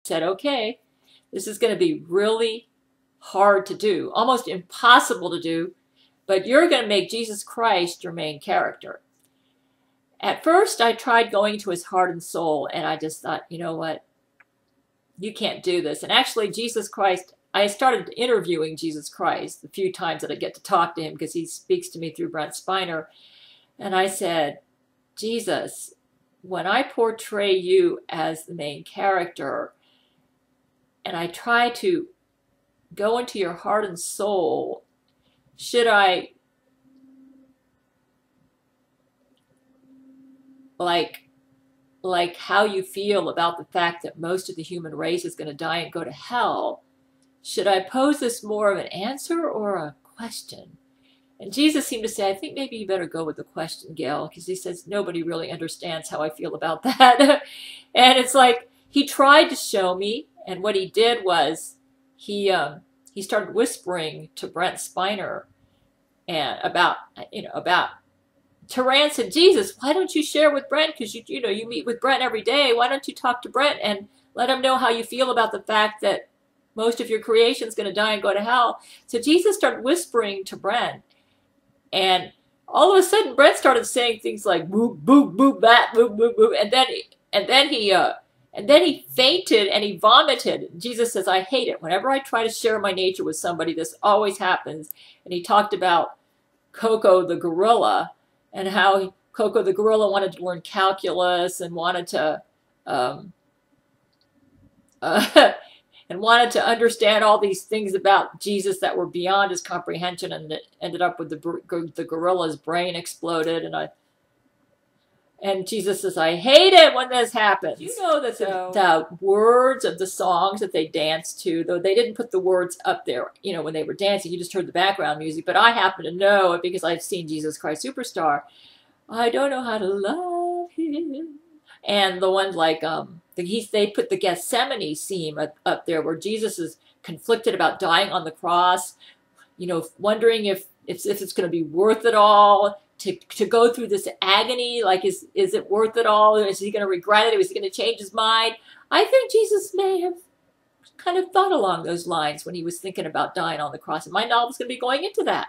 said, okay, this is going to be really hard to do, almost impossible to do, but you're going to make Jesus Christ your main character. At first, I tried going to his heart and soul, and I just thought, you know what? You can't do this. And actually, Jesus Christ, I started interviewing Jesus Christ the few times that I get to talk to him because he speaks to me through Brent Spiner. And I said, Jesus, when I portray you as the main character and I try to go into your heart and soul, should I like how you feel about the fact that most of the human race is going to die and go to hell, should I pose this more of an answer or a question? And Jesus seemed to say, I think maybe you better go with the question, Gail, because he says, nobody really understands how I feel about that. And it's like, he tried to show me, and what he did was he started whispering to Brent Spiner and about Terrance and Jesus, why don't you share with Brent? Because you meet with Brent every day. Why don't you talk to Brent and let him know how you feel about the fact that most of your creation is going to die and go to hell? So Jesus started whispering to Brent, and all of a sudden Brent started saying things like boop boop boop bat boop boop boop, and then he fainted and he vomited. Jesus says, I hate it. Whenever I try to share my nature with somebody, this always happens. And he talked about Coco the gorilla, and how Coco the gorilla wanted to learn calculus and wanted to and wanted to understand all these things about Jesus that were beyond his comprehension, and it ended up with the gorilla's brain exploded. And Jesus says, I hate it when this happens. You know that the words of the songs that they danced to, though they didn't put the words up there, when they were dancing, you just heard the background music. But I happen to know it because I've seen Jesus Christ Superstar. I don't know how to love him. And the ones like, they put the Gethsemane theme up there where Jesus is conflicted about dying on the cross, wondering if it's going to be worth it all. To go through this agony, like, is it worth it all? Is he going to regret it? Is he going to change his mind? I think Jesus may have kind of thought along those lines when he was thinking about dying on the cross. And my novel's going to be going into that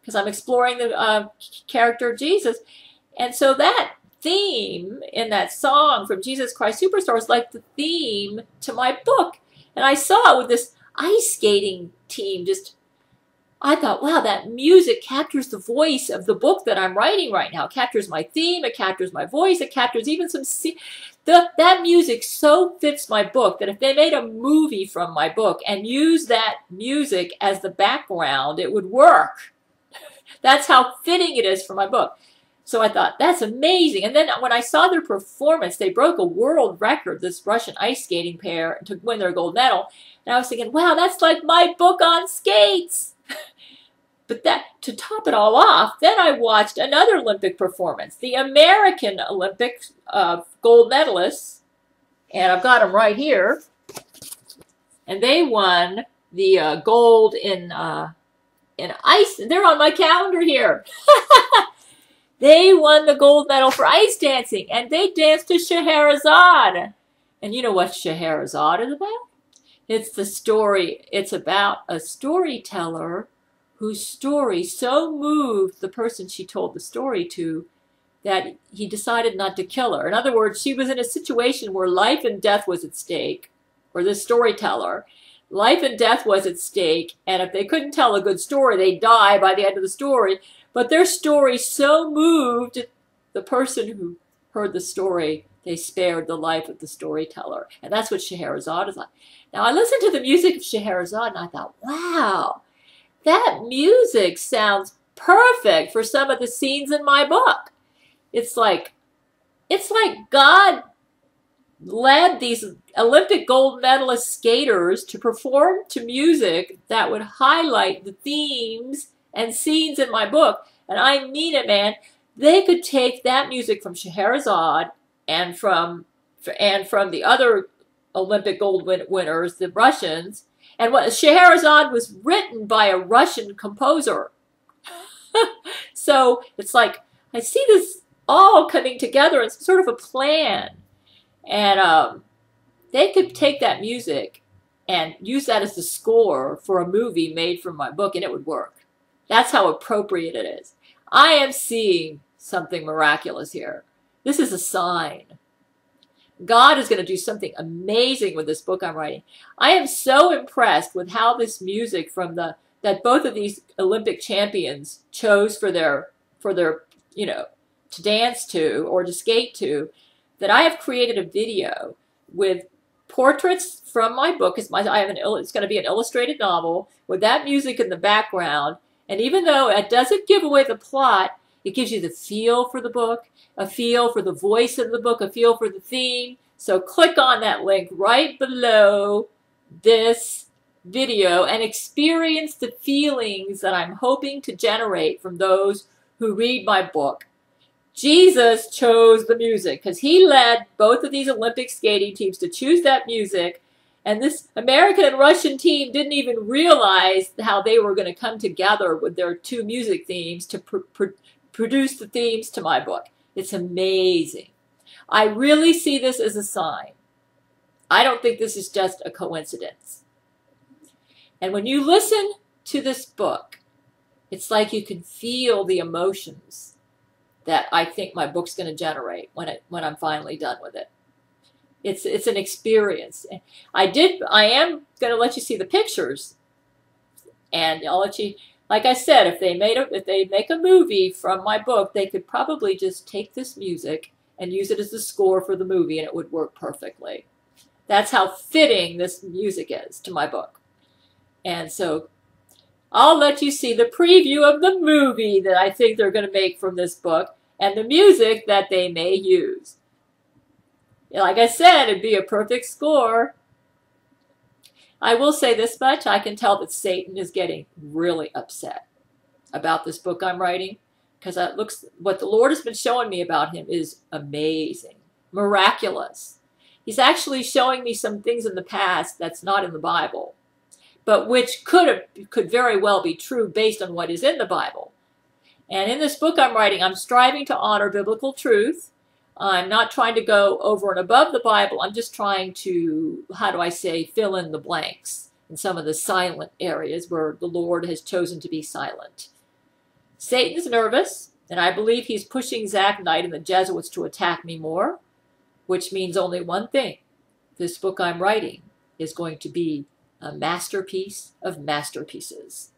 because I'm exploring the character of Jesus. And so that theme in that song from Jesus Christ Superstar is like the theme to my book. And I saw it with this ice skating team I thought, wow, that music captures the voice of the book that I'm writing right now. It captures my theme, it captures my voice, it captures even that music so fits my book that if they made a movie from my book and used that music as the background, it would work. That's how fitting it is for my book. So I thought, that's amazing. And then when I saw their performance, they broke a world record, this Russian ice skating pair, to win their gold medal. And I was thinking, wow, that's like my book on skates. But to top it all off, then I watched another Olympic performance, the American Olympic gold medalists, and I've got them right here. And they won the gold in ice. They're on my calendar here. They won the gold medal for ice dancing, and they danced to Scheherazade. And you know what Scheherazade is about? It's the story. It's about a storyteller whose story so moved the person she told the story to that he decided not to kill her. In other words, she was in a situation where life and death was at stake, or this storyteller, life and death was at stake, and if they couldn't tell a good story, they'd die by the end of the story. But their story so moved the person who heard the story, they spared the life of the storyteller. And that's what Scheherazade is like. Now, I listened to the music of Scheherazade, and I thought, wow, that music sounds perfect for some of the scenes in my book. It's like God led these Olympic gold medalist skaters to perform to music that would highlight the themes and scenes in my book. And I mean it, man. They could take that music from Scheherazade and from the other Olympic gold winners, the Russians. And what Scheherazade was written by a Russian composer. So it's like, I see this all coming together. It's sort of a plan. And they could take that music and use that as the score for a movie made from my book, and it would work. That's how appropriate it is. I am seeing something miraculous here. This is a sign. God is going to do something amazing with this book I'm writing. I am so impressed with how this music from that both of these Olympic champions chose for their to dance to or to skate to, that I have created a video with portraits from my book. It's going to be an illustrated novel with that music in the background. And even though it doesn't give away the plot, it gives you the feel for the book, a feel for the voice of the book, a feel for the theme. So click on that link right below this video and experience the feelings that I'm hoping to generate from those who read my book. Jesus chose the music because he led both of these Olympic skating teams to choose that music. And this American and Russian team didn't even realize how they were going to come together with their two music themes to produce the themes to my book. It's amazing. I really see this as a sign. I don't think this is just a coincidence. And when you listen to this book, it's like you can feel the emotions that I think my book's going to generate when I'm finally done with it. It's an experience. I am going to let you see the pictures, and I'll let you. Like I said, if they make a movie from my book, they could probably just take this music and use it as the score for the movie, and it would work perfectly. That's how fitting this music is to my book. And so I'll let you see the preview of the movie that I think they're going to make from this book and the music that they may use. Like I said, it'd be a perfect score. I will say this much. I can tell that Satan is getting really upset about this book I'm writing, because what the Lord has been showing me about him is amazing, miraculous. He's actually showing me some things in the past that's not in the Bible, but which could very well be true based on what is in the Bible. And in this book I'm writing, I'm striving to honor biblical truth. I'm not trying to go over and above the Bible. I'm just trying to, fill in the blanks in some of the silent areas where the Lord has chosen to be silent. Satan's nervous, and I believe he's pushing Zach Knight and the Jesuits to attack me more, which means only one thing. This book I'm writing is going to be a masterpiece of masterpieces.